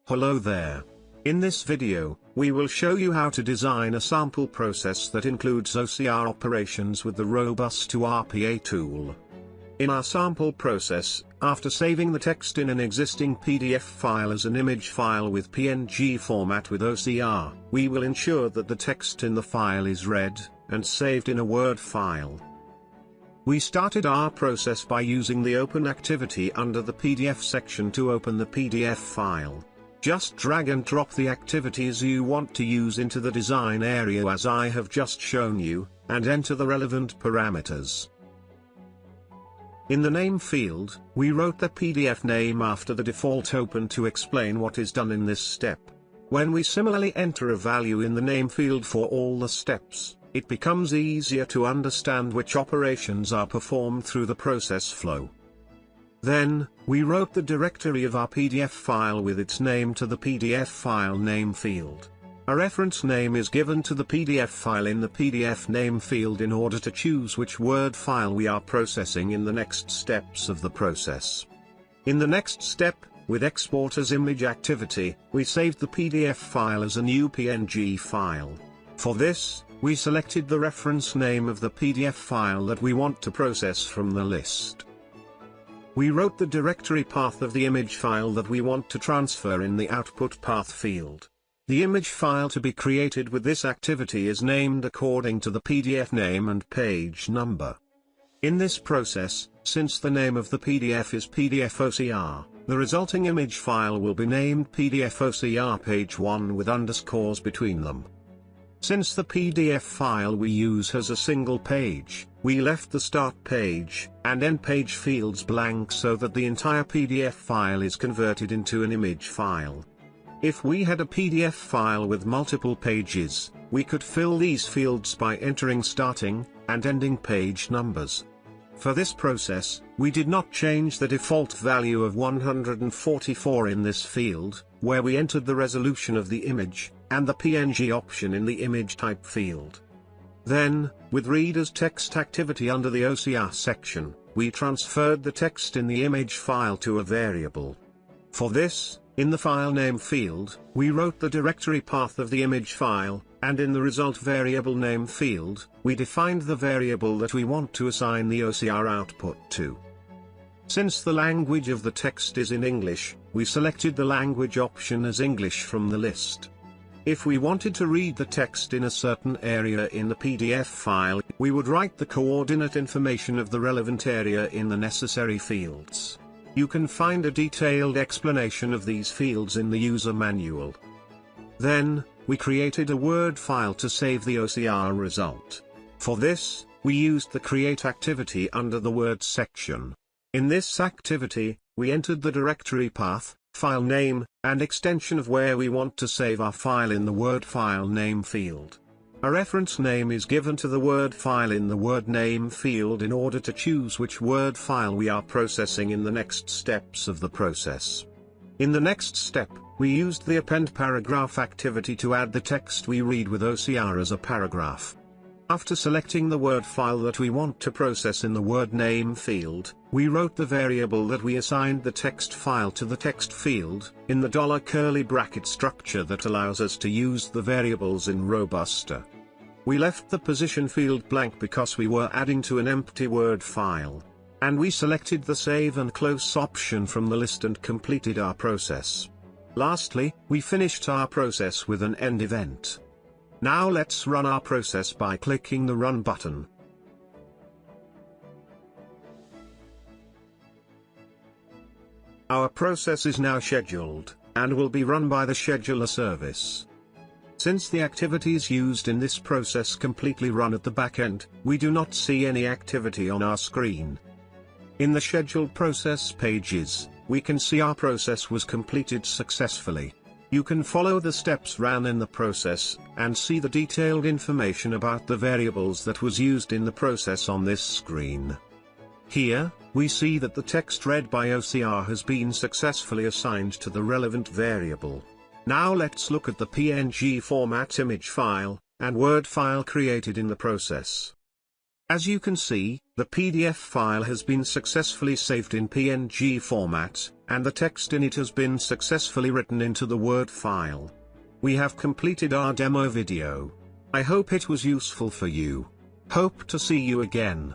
Hello there. In this video, we will show you how to design a sample process that includes OCR operations with the Robusta RPA tool. In our sample process, after saving the text in an existing PDF file as an image file with PNG format with OCR, we will ensure that the text in the file is read and saved in a Word file. We started our process by using the Open activity under the PDF section to open the PDF file. Just drag and drop the activities you want to use into the design area as I have just shown you, and enter the relevant parameters. In the name field, we wrote the PDF name after the default open to explain what is done in this step. When we similarly enter a value in the name field for all the steps, it becomes easier to understand which operations are performed through the process flow. Then, we wrote the directory of our PDF file with its name to the PDF file name field. A reference name is given to the PDF file in the PDF name field in order to choose which Word file we are processing in the next steps of the process. In the next step, with export as image activity, we saved the PDF file as a new PNG file. For this, we selected the reference name of the PDF file that we want to process from the list. We wrote the directory path of the image file that we want to transfer in the output path field. The image file to be created with this activity is named according to the PDF name and page number. In this process, since the name of the PDF is PdfOcr, the resulting image file will be named PdfOcr page 1 with underscores between them. Since the PDF file we use has a single page, we left the start page and end page fields blank so that the entire PDF file is converted into an image file. If we had a PDF file with multiple pages, we could fill these fields by entering starting and ending page numbers. For this process, we did not change the default value of 144 in this field, where we entered the resolution of the image, and the PNG option in the image type field. Then, with read as text activity under the OCR section, we transferred the text in the image file to a variable. For this, in the file name field, we wrote the directory path of the image file, and in the result variable name field, we defined the variable that we want to assign the OCR output to. Since the language of the text is in English, we selected the language option as English from the list. If we wanted to read the text in a certain area in the PDF file, we would write the coordinate information of the relevant area in the necessary fields. You can find a detailed explanation of these fields in the user manual. Then, we created a Word file to save the OCR result. For this, we used the create activity under the Word section. In this activity, we entered the directory path, file name, and extension of where we want to save our file in the Word file name field. A reference name is given to the Word file in the Word name field in order to choose which Word file we are processing in the next steps of the process. In the next step, we used the append paragraph activity to add the text we read with OCR as a paragraph. After selecting the Word file that we want to process in the Word name field, we wrote the variable that we assigned the text file to the text field, in the curly bracket structure that allows us to use the variables in Robusta. We left the position field blank because we were adding to an empty Word file. And we selected the save and close option from the list and completed our process. Lastly, we finished our process with an end event. Now let's run our process by clicking the Run button. Our process is now scheduled, and will be run by the scheduler service. Since the activities used in this process completely run at the backend, we do not see any activity on our screen. In the scheduled process pages, we can see our process was completed successfully. You can follow the steps ran in the process, and see the detailed information about the variables that was used in the process on this screen. Here, we see that the text read by OCR has been successfully assigned to the relevant variable. Now let's look at the PNG format image file, and Word file created in the process. As you can see, the PDF file has been successfully saved in PNG format, and the text in it has been successfully written into the Word file. We have completed our demo video. I hope it was useful for you. Hope to see you again.